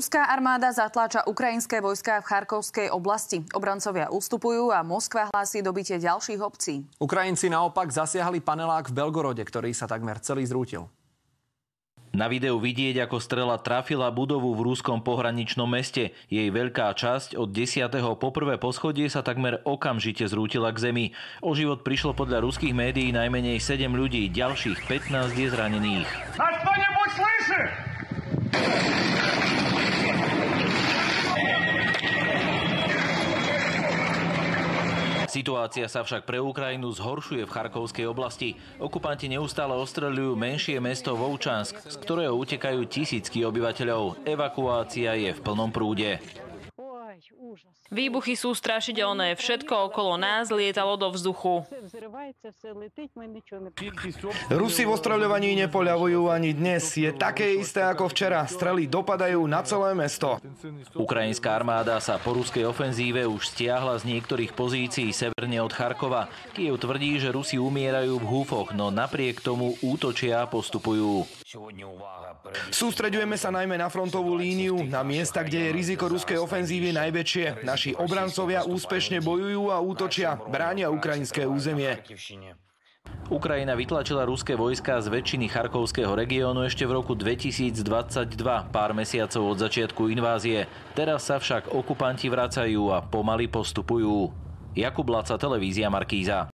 Ruská armáda zatláča ukrajinské vojská v Charkovskej oblasti. Obrancovia ustupujú a Moskva hlási dobitie ďalších obcí. Ukrajinci naopak zasiahli panelák v Belgorode, ktorý sa takmer celý zrútil. Na videu vidieť, ako strela trafila budovu v ruskom pohraničnom meste. Jej veľká časť od 10. po 1. poschodie sa takmer okamžite zrútila k zemi. O život prišlo podľa ruských médií najmenej 7 ľudí, ďalších 15 je zranených. Situácia sa však pre Ukrajinu zhoršuje v Charkovskej oblasti. Okupanti neustále ostreľujú menšie mesto Volčansk, z ktorého utekajú tisícky obyvateľov. Evakuácia je v plnom prúde. Výbuchy sú strašidelné. Všetko okolo nás lietalo do vzduchu. Rusi v ostreľovaní nepoľavujú ani dnes. Je také isté ako včera. Strely dopadajú na celé mesto. Ukrajinská armáda sa po ruskej ofenzíve už stiahla z niektorých pozícií severne od Charkova. Kyjev tvrdí, že Rusi umierajú v húfoch, no napriek tomu útočia a postupujú. Sústreďujeme sa najmä na frontovú líniu, na miesta, kde je riziko ruskej ofenzívy najväčšie. Naši obrancovia úspešne bojujú a útočia, bránia ukrajinské územie. Ukrajina vytlačila ruské vojská z väčšiny Charkovského regiónu ešte v roku 2022, pár mesiacov od začiatku invázie. Teraz sa však okupanti vracajú a pomaly postupujú. Jakub Laca, televízia Markíza.